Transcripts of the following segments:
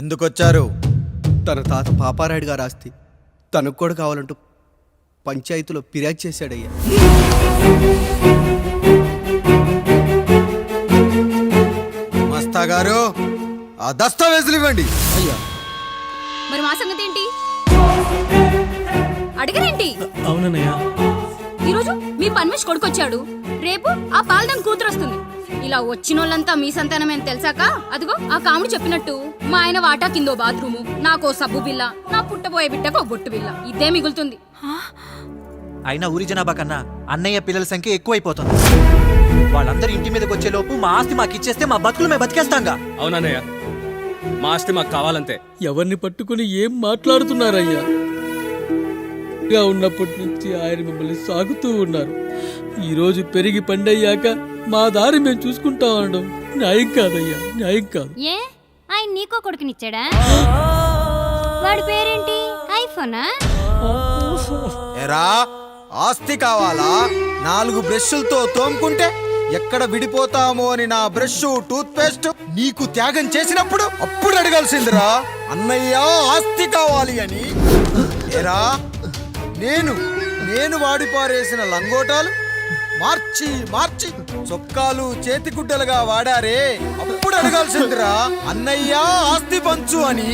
ఎందుకొచ్చారు? తన తాత పాపారాయుడు గారు ఆస్తి తనకు కూడా కావాలంటూ పంచాయతీలో ఫిర్యాదు చేశాడయ్యా. మస్తా గారు, ఆ దస్తావేజులు ఇవ్వండి. అయ్యా, మరి మా సంగతి ఏంటి? అడగరేంటి? అవునన్నయ్య, ఈరోజు మీ పన్మేష్ కొడుకొచ్చాడు, రేపు ఆ పాల్దాన్ కూతురు వస్తుంది. ఇలా వచ్చినోళ్ళంతా మీ సంతానమేని తెలిసాక అదిగో ఆ కాముడు చెప్పినట్టు మా ఆయన వాటా కిందో బాత్రూము, నాకో సబ్బు బిల్ల, నా పుట్టబోయే బిడ్డకు ఒక బొట్టు బిల్ల, ఇదే మిగులుతుంది. అయినా ఊరి జనాభా కన్నా అన్నయ్య పిల్లల సంఖ్య ఎక్కువైపోతుంది. వాళ్ళందరూ ఇంటి మీదకి వచ్చే లోపు మా ఆస్తి మాకు ఇచ్చేస్తే మా బతుకులు మేము బతికేస్తాంగా. అవునన్నయ్య, మా ఆస్తి మాకు కావాలంతే. ఎవరిని పట్టుకుని ఏం మాట్లాడుతున్నారయ్యా? ఉన్నప్పటి నుంచి ఆయన మిమ్మల్ని సాగుతూ ఉన్నారు. ఈరోజు పెరిగి పండయ్యాక మా దారి మేము చూసుకుంటా ఉండడం న్యాయం కాదయ్యా, న్యాయం కాదు. ఏ ఆయన నీకో కొడుకునిచ్చాడా? వాడి పేరేంటి? ఐఫోనా? ఎరా, ఆస్తి కావాలా? 4 బ్రష్లతో తోముకుంటే ఎక్కడ విడిపోతామో అని నా బ్రష్ టూత్ పేస్ట్ నీకు త్యాగం చేసినప్పుడు అప్పుడు అడగాల్సిందిరా, అన్నయ్య ఆస్తి కావాలి అని. ఎరా, నేను వాడిపారేసిన లంగోటాలు మార్చి మార్చి చొక్కాలు చేతిగుడ్డలుగా వాడారే, అప్పుడు అడగాల్సిందిరా, అన్నయ్య ఆస్తి పంచు అని.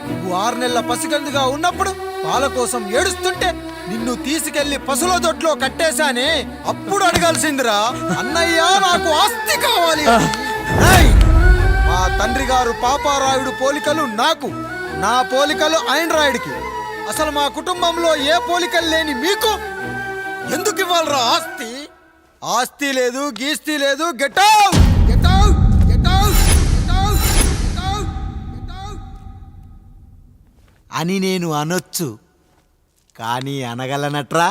నువ్వు 6 నెలల పసిగందుగా ఉన్నప్పుడు పాల కోసం ఏడుస్తుంటే నిన్ను తీసుకెళ్లి పశువుల దొడ్లో కట్టేశానే, అప్పుడు అడగాల్సిందిరా, అన్నయ్య నాకు ఆస్తి కావాలి. మా తండ్రి గారు పాపారాయుడు పోలికలు నాకు, నా పోలికలు ఆండ్రాయిడ్కి. అసలు మా కుటుంబంలో ఏ పోలికలు లేని మీకు ఎందుకు ఇవ్వాలరా ఆస్తి? ఆస్తి లేదు, గీస్తి లేదు. Get out, get out, get out, get out, get out, get out అని నేను అనొచ్చు, కానీ అనగలనట్రా?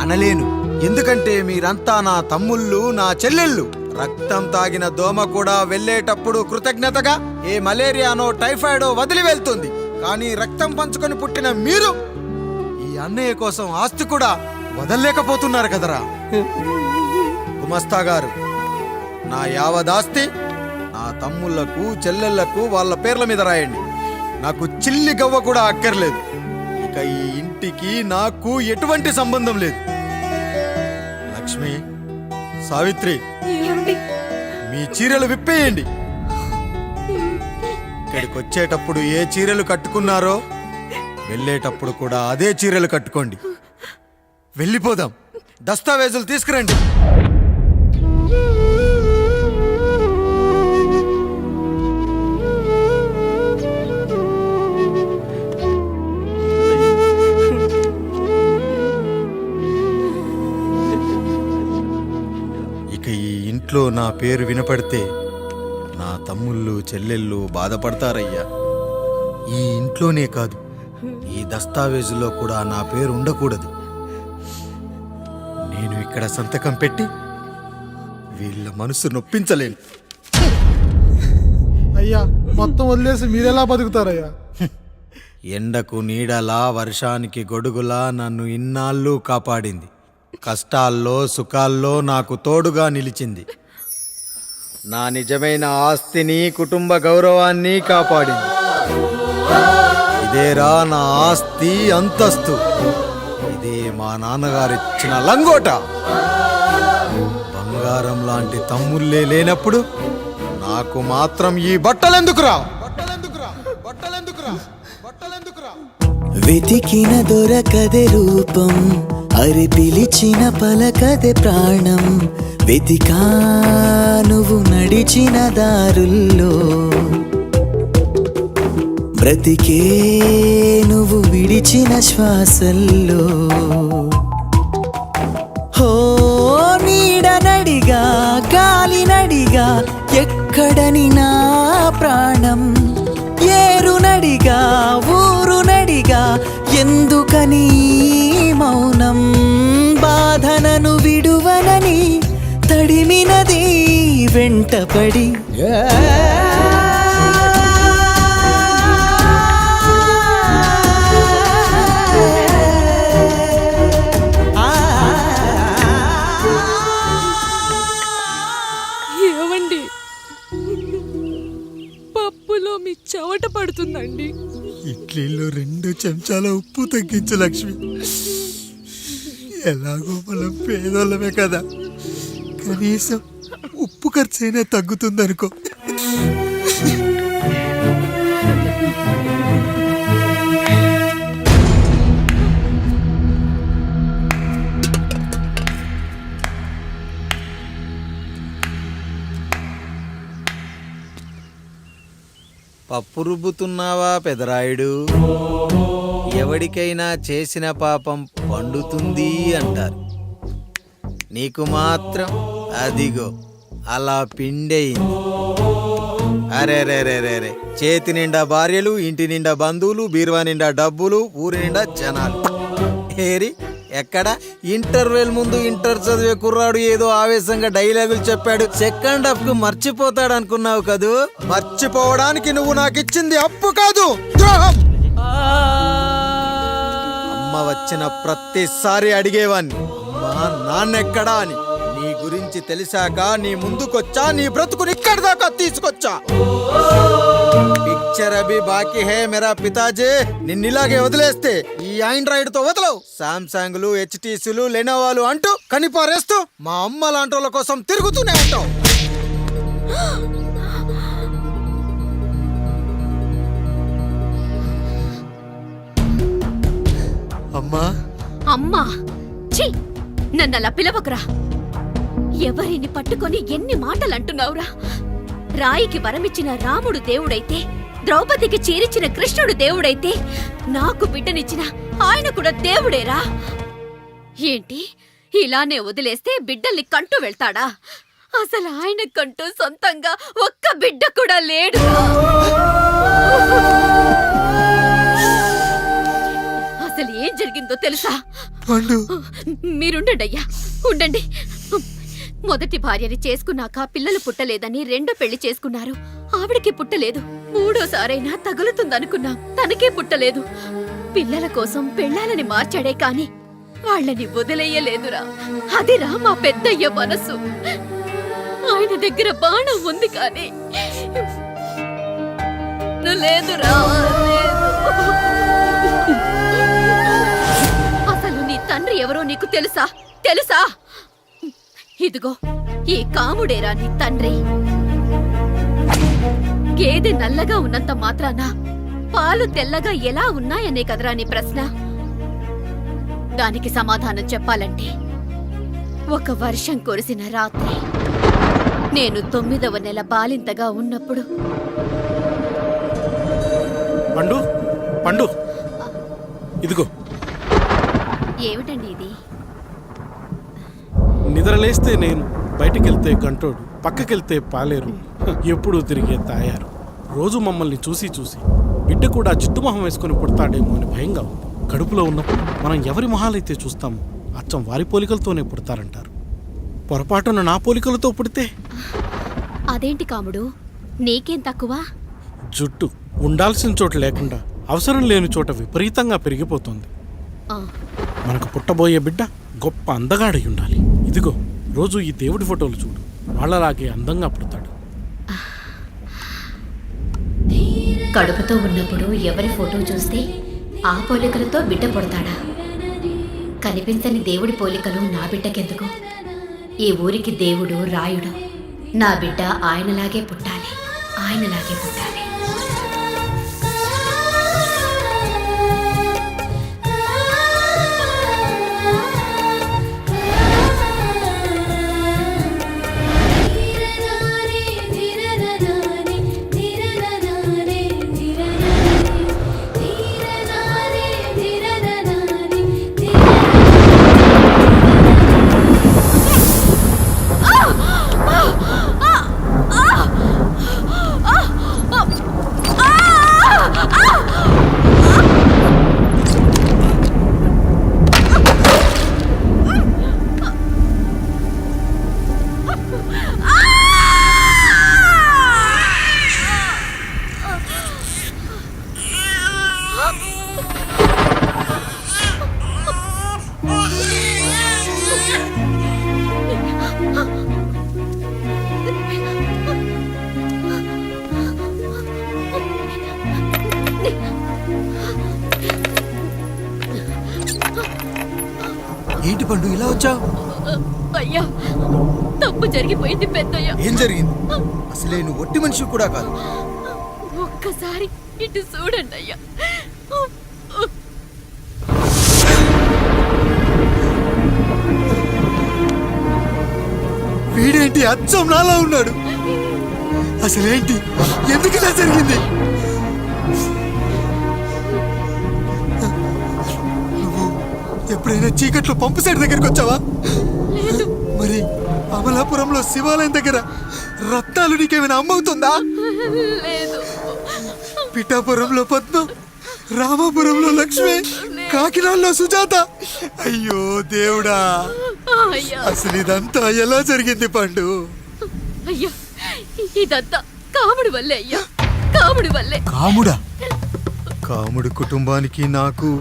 అనలేను. ఎందుకంటే మీరంతా నా తమ్ముళ్ళు, నా చెల్లెళ్ళు. రక్తం తాగిన దోమ కూడా వెళ్ళేటప్పుడు కృతజ్ఞతగా ఏ మలేరియానో టైఫాయిడో వదిలి వెళ్తుంది. కానీ రక్తం పంచుకొని పుట్టిన మీరు ఈ అన్నయ్య కోసం ఆస్తి కూడా వదల్లేకపోతున్నారు కదరా. గుమస్తా గారు, నా యావదాస్తి నా తమ్ముళ్లకు, చెల్లెళ్లకు వాళ్ళ పేర్ల మీద రాయండి. నాకు చిల్లి గవ్వ కూడా అక్కర్లేదు. ఇక ఈ ఇంటికి నాకు ఎటువంటి సంబంధం లేదు. లక్ష్మి, సావిత్రి, మీ చీరలు విప్పేయండి. ఇక్కడికి వచ్చేటప్పుడు ఏ చీరలు కట్టుకున్నారో వెళ్ళేటప్పుడు కూడా అదే చీరలు కట్టుకోండి. వెళ్ళిపోదాం. దస్తావేజులు తీసుకురండి. ఇక ఈ ఇంట్లో నా పేరు వినపడితే నా తమ్ముళ్ళు, చెల్లెళ్ళు బాధపడతారయ్యా. ఈ ఇంట్లోనే కాదు, ఈ దస్తావేజులో కూడా నా పేరు ఉండకూడదు. నేను ఇక్కడ సంతకం పెట్టి వీళ్ళ మనసు నొప్పించలేను. అయ్యా, మొత్తం వదిలేసి మీరెలా బతుకుతారయ్యా? ఎండకు నీడలా, వర్షానికి గొడుగులా నన్ను ఇన్నాళ్ళు కాపాడింది. కష్టాల్లో సుఖాల్లో నాకు తోడుగా నిలిచింది. నా నిజమైన ఆస్తిని, కుటుంబ గౌరవాన్ని కాపాడింది. ఇదేరా నా ఆస్తి, అంతస్తు. ఇదే మా నాన్నగారిచ్చిన లంగోట. బంగారం లాంటి తమ్ముళ్ళే లేనప్పుడు నాకు మాత్రం ఈ బట్టలెందుకురా? వెతికిన దొరకదే రూపం, అరి పిలిచిన పలకదే ప్రాణం. వెతికా నువ్వు నడిచిన దారుల్లో, బ్రతికే నువ్వు విడిచిన శ్వాసల్లో. హో నీడనడిగా, గాలినడిగా, ఎక్కడని నా ప్రాణం. ఏరునడిగా, ఊరునడిగా, ఎందుకని మౌనం. బాధనను విడువనని తడిమినది వెంటపడి. ఏమండి, పప్పులో మీ చెమట పడుతుందండి. ఇడ్లీలో 2 చెంచాల ఉప్పు తగ్గించు లక్ష్మి. ఎలాగో మనం పేదోళ్ళమే కదా, కనీసం ఉప్పు ఖర్చైనా తగ్గుతుందనుకో. పప్పు రుబ్బుతున్నావా పెదరాయుడు? ఎవడికైనా చేసిన పాపం పండుతుంది అంటారు, నీకు మాత్రం అదిగో అలా పిండయింది. అరే రే రే రే రే, చేతి నిండా భార్యలు, ఇంటి నిండా బంధువులు, బీరువా నిండా డబ్బులు, ఊరి నిండా జనాలు. ఏరి ఎక్కడ? ఇంటర్వెల్ ముందు ఇంటర్ చదివే కుర్రాడు ఏదో ఆవేశంగా డైలాగులు చెప్పాడు, సెకండ్ హాఫ్ కు మర్చిపోతాడు అనుకున్నావు కదూ? మర్చిపోవడానికి నువ్వు నాకు ఇచ్చింది అప్పు కాదు, ద్రోహం. అమ్మ వచ్చిన ప్రతిసారి అడిగేవాన్ని, అమ్మా నాన్నెక్కడా అని. నీ గురించి తెలిసాక నీ ముందుకొచ్చా, నీ బ్రతుకుని ఇక్కడి దాకా తీసుకొచ్చా. పిక్చర్ అభి బాకీ హే మేరా పితాజీ. నిన్నిలాగే వదిలేస్తే ఈ ఆండ్రాయిడ్ తో వదలవు. సామ్సంగ్లు, హెచ్టీసీలు, లెనోవాలు అంటూ కనిపారేస్తూ మా అమ్మ లాంటి వాళ్ళ కోసం తిరుగుతూనే ఉంటావు. అమ్మా అమ్మా, ఛీ, నన్ను అలా పిలవకురా. ఎవరిని పట్టుకొని ఎన్ని మాటలు అంటున్నావురా? రాయికి వరమిచ్చిన రాముడు దేవుడైతే, ద్రౌపదికి చీరిచ్చిన కృష్ణుడు దేవుడైతే, నాకు బిడ్డనిచ్చిన ఆయన కూడా దేవుడేరా. ఏంటి, ఇలానే వదిలేస్తే బిడ్డల్ని కంటూ వెళ్తాడా? అసలు ఆయన కంటూ సొంతంగా ఒక్క బిడ్డ కూడా లేడు. అసలు ఏం జరిగిందో తెలుసా? మీరుండండి అయ్యా, ఉండండి. మొదటి భార్యని చేసుకున్నాక పిల్లలు పుట్టలేదని 2వ పెళ్లి చేసుకున్నారు. ఆవిడకి పుట్టలేదు. 3వసారైనా తగులుతుందనుకున్నాం, తనకే పుట్టలేదు. పిల్లల కోసం పెళ్ళాలని మార్చాడే కాని వాళ్ళని వదిలేయలేదురా. అదిరా మా పెద్దయ్య మనసు. ఆయన దగ్గర బాణం ఉంది కానీ లేదురా, లేదు. అసలు నీ తండ్రి ఎవరో నీకు తెలుసా? తెలుసా? ఇదిగో ఈ కాముడేరా నీ తండ్రి. గేదె నల్లగా ఉన్నంత మాత్రాన పాలు తెల్లగా ఎలా ఉన్నాయనే కదరా నీ ప్రశ్న. దానికి సమాధానం చెప్పాలంటే, ఒక వర్షం కురిసిన రాత్రి నేను 9వ నెల బాలింతగా ఉన్నప్పుడు. పండు పండు, ఇదిగో. ఏమిటండి ఇది? నిద్రలేస్తే నేను, బయటికెళ్తే గంటోడు, పక్కకెళ్తే పాలేరు, ఎప్పుడూ తిరిగే తాయారు. రోజు మమ్మల్ని చూసి చూసి బిడ్డ కూడా చిట్టుమొహం వేసుకుని పుడతాడేమో అని భయంగా ఉంది. కడుపులో ఉన్నప్పుడు మనం ఎవరి మొహాలైతే చూస్తామో అచ్చం వారి పోలికలతోనే పుడతారంటారు. పొరపాటున నా పోలికలతో పుడితే? అదేంటి కాముడు, నీకేం తక్కువ? జుట్టు ఉండాల్సిన చోట లేకుండా అవసరం లేని చోట విపరీతంగా పెరిగిపోతుంది. మనకు పుట్టబోయే బిడ్డ గొప్ప అందగాడై ఉండాలి. ఇదిగో రోజు ఈ దేవుడి ఫోటోలు చూడు, వాళ్ళలాగే అందంగా పుడతాడు. కడుపుతో ఉన్నప్పుడు ఎవరి ఫోటో చూస్తే ఆ పోలికలతో బిడ్డ పుడతాడా? కనిపించని దేవుడి పోలికలు నా బిడ్డకెందుకు? ఈ ఊరికి దేవుడు రాయుడు. నా బిడ్డ ఆయనలాగే పుట్టాలి, ఆయనలాగే పుట్టాలి. పండు ఇలా వచ్చావు? అయ్యా తప్పు జరిగిపోయింది పెద్దయ్యా. ఏం జరిగింది? అసలే నువ్వు ఒట్టి మనిషి కూడా కాదు. ఒక్కసారి ఇటు చూడండి అయ్యా. వీడేంటి అచ్చం నాలా ఉన్నాడు? అసలేంటి? ఎందుకు ఇలా జరిగింది? నువ్వు ఎప్పుడైనా చీకట్లో పంపు సైడ్ దగ్గరికి వచ్చావా? మరి అమలాపురంలో శివాలయం దగ్గర రత్నాలు నీకేమైనా అమ్మవుతుందా? లేదు. పిఠాపురంలో పద్మ, రామాపురంలో లక్ష్మి, కాకినాడలో సుజాత. అయ్యో దేవుడా, అయ్యా అసలు ఇదంతా ఎలా జరిగింది పండు? అయ్యా ఇదంతా కాముడి వల్లే అయ్యా, కాముడి వల్లే. కాముడా? కాముడు కుటుంబానికి నాకు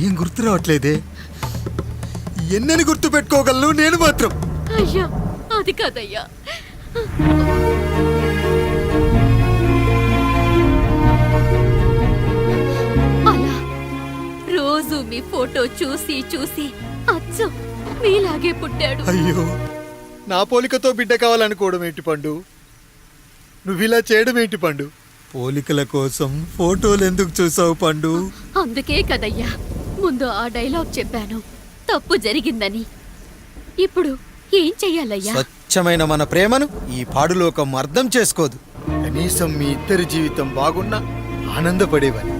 ఏం గుర్తు రావట్లేదే. ఎన్నని గుర్తు పెట్టుకోగలను నేను మాత్రం. అయ్యా అది కాదయ్యా. అలా రోజు మీ ఫోటో చూసి చూసి అచ్చం మీలాగే పుట్టాడు. అయ్యో, నా పోలికతో బిడ్డ కావాలనుకోవడం ఏంటి పండు? నువ్విలా చేయడం ఏంటి పండు? పోలికల కోసం ఫోటోలు ఎందుకు చూసావు పండు? అందుకే కదయ్యా ముందు ఆ డైలాగ్ చెప్పాను, తప్పు జరిగిందని. ఇప్పుడు ఏం చెయ్యాలయ్యా? స్వచ్ఛమైన మన ప్రేమను ఈ పాడులోకం అర్థం చేసుకోదు. కనీసం మీ ఇద్దరి జీవితం బాగున్నా ఆనందపడేవాని.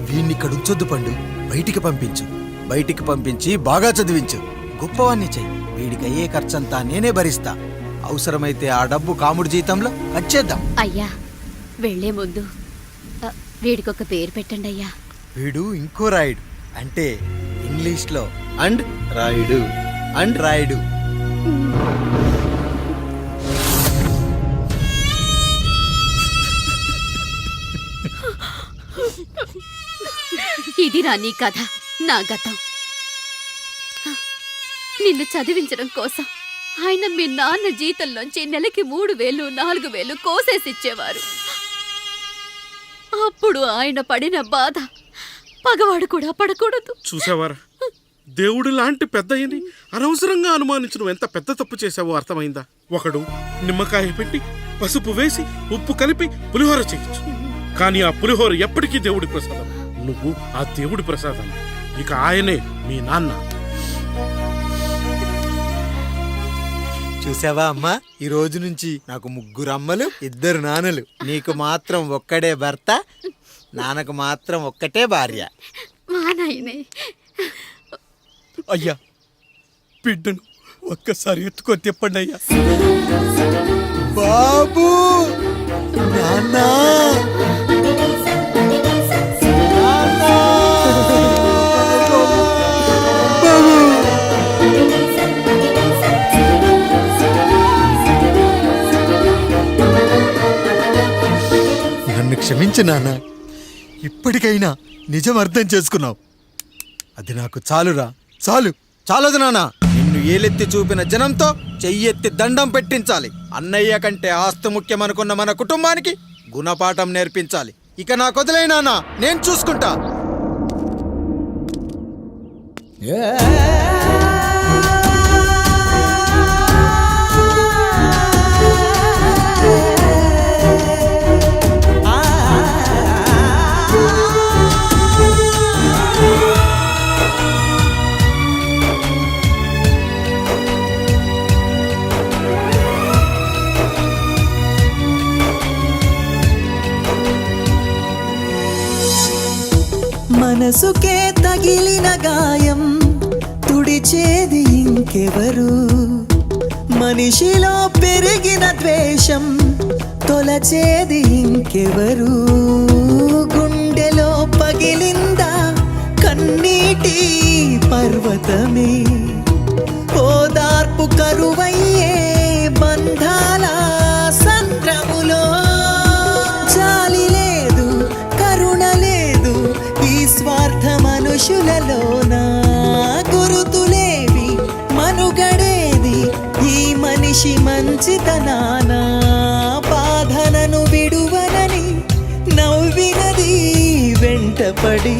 వీణ్ణి ఇక్కడ ఉంచొద్దు పండు, బయటికి పంపించు. బయటికి పంపించి బాగా చదివించు, గొప్పవాణ్ణి చెయ్యి. వీడికి అయ్యే ఖర్చంతా నేనే భరిస్తా. అవసరమైతే ఆ డబ్బు కాముడి జీతంలో కట్ చేద్దాం. అయ్యా వెళ్లే ముందు వీడికొక పేరు పెట్టండి అయ్యా. వీడు ఇంకో రాయుడు, అంటే ఇంగ్లీష్లో అండ్ రాయుడు, అండ్ రాయుడు. ఇది రా నీ కథ, నా గతం. నిన్ను చదివించడం కోసం ఆయన మీ నాన్న జీతంలోంచి నెలకి 3,000, 4,000 కోసేసిచ్చేవారు. అప్పుడు ఆయన పడిన బాధ పగవాడు కూడా పడకూడదు. చూసావారా, దేవుడు లాంటి పెద్దయ్యని అనవసరంగా అనుమానించడం ఎంత పెద్ద తప్పు చేశావో అర్థమైందా? ఒకడు నిమ్మకాయ పెట్టి పసుపు వేసి ఉప్పు కలిపి పులిహోర చేయొచ్చు, కానీ ఆ పులిహోర ఎప్పటికీ దేవుడి ప్రసాదం. నువ్వు ఆ దేవుడి ప్రసాదం. ఇక ఆయనే మీ నాన్న. చూసావా అమ్మా, ఈ రోజు నుంచి నాకు 3 అమ్మలు, 2 నాన్నలు. నీకు మాత్రం ఒక్కడే భర్త, నాన్నకు మాత్రం ఒక్కటే భార్య. మా నాయనే. అయ్యా, బిడ్డను ఒక్కసారి ఎత్తుకొని తిప్పండి అయ్యా. బాబు, నాన్నా, నన్ను క్షమించు నాన్న. ఇప్పటికైనా నిజం అర్థం చేసుకున్నావు. అది నాకు చాలురా, చాలు. చాలదు నాన్న. నిన్ను ఏలెత్తి చూపిన జనంతో చెయ్యెత్తి దండం పెట్టించాలి. అన్నయ్య కంటే ఆస్తి ముఖ్యమనుకున్న మన కుటుంబానికి గుణపాఠం నేర్పించాలి. ఇక నాకు వదిలే నాన్న, నేను చూసుకుంటా. మనసుకే తగిలిన గాయం తుడిచేది ఇంకెవరు? మనిషిలో పెరిగిన ద్వేషం తొలచేది ఇంకెవరు? గుండెలో పగిలిందా కన్నీటి పర్వతమే? ఓదార్పు కరువయ్యే బంధాల సంద్రములో జాలి లేదు, కరుణ లేదు ఈ స్వార్థ మనుషులలోన. గురుతులేవి, మనుగడేది ఈ మనిషి మంచితనాన. బాధనను విడువనని నవ్వినది వెంటపడి,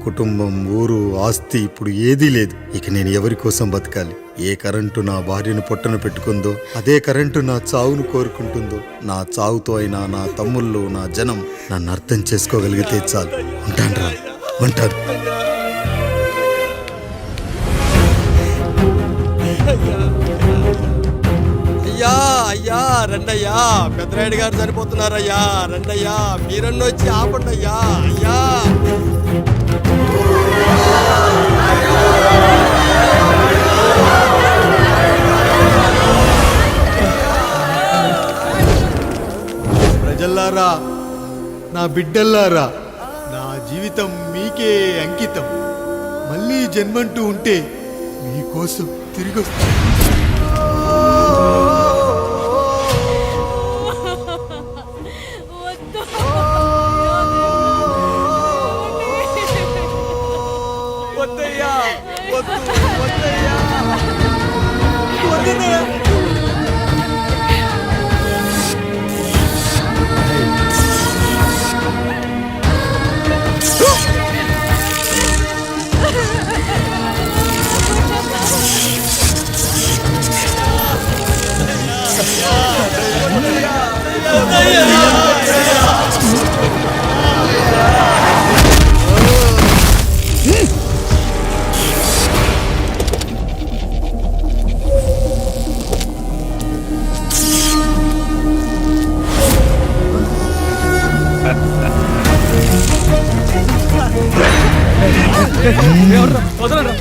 కుటుంబం, ఊరు, ఆస్తి ఇప్పుడు ఏదీ లేదు. ఇక నేను ఎవరి కోసం బతకాలి? ఏ కరెంటు నా భార్యను పొట్టన పెట్టుకుందో అదే కరెంటు నా చావును కోరుకుంటుందో. నా చావుతో అయినా నా తమ్ముళ్ళు, నా జనం నన్ను అర్థం చేసుకోగలిగితే చాలు. ఉంటాను, ఉంటాను. అయ్యా అయ్యా రండయ్యా, పెద్దరాయుడు గారు చనిపోతున్నారయ్యా, రండయ్యా, మీరన్న వచ్చి ఆపండి అయ్యా. అయ్యా ప్రజల్లారా, నా బిడ్డల్లారా, నా జీవితం మీకే అంకితం. మళ్ళీ జన్మంటూ ఉంటే మీకోసం తిరిగి వస్తాను. వద్దయ్యా, వద్దు, వద్దయ్యా, వద్దయ్యా. వదలరా.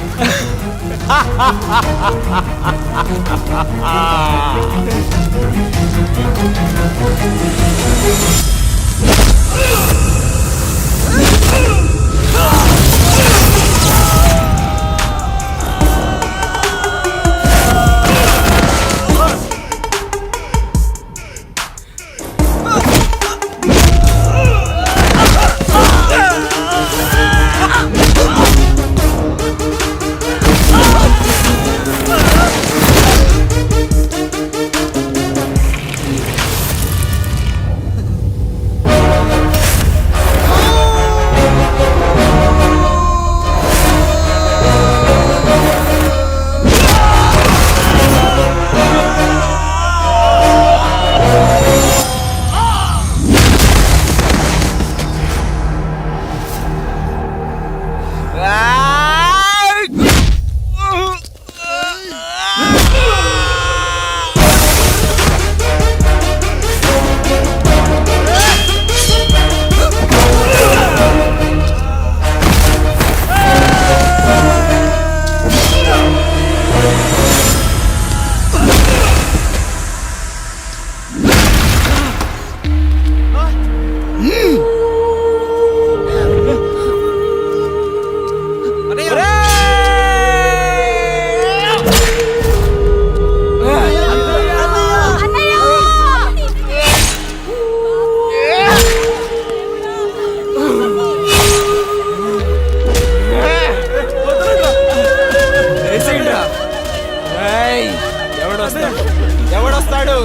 ఎవడొస్తాడు?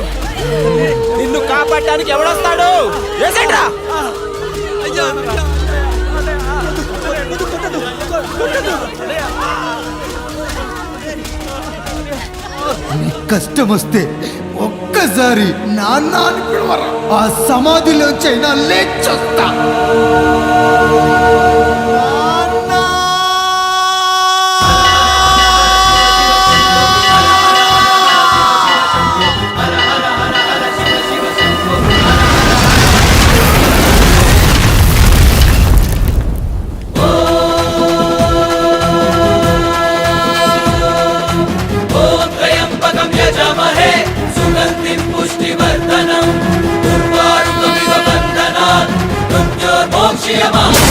నిన్ను కాపాడటానికి ఎవడొస్తాడు? కష్టం వస్తే ఒక్కసారి నాన్న అని పిలవరా, ఆ సమాధిలో చైనా లేచొస్తా. పుష్టివర్ధనం దుర్వారుకమివ బంధనాత్ మృత్యోర్మోక్షయమామృతాత్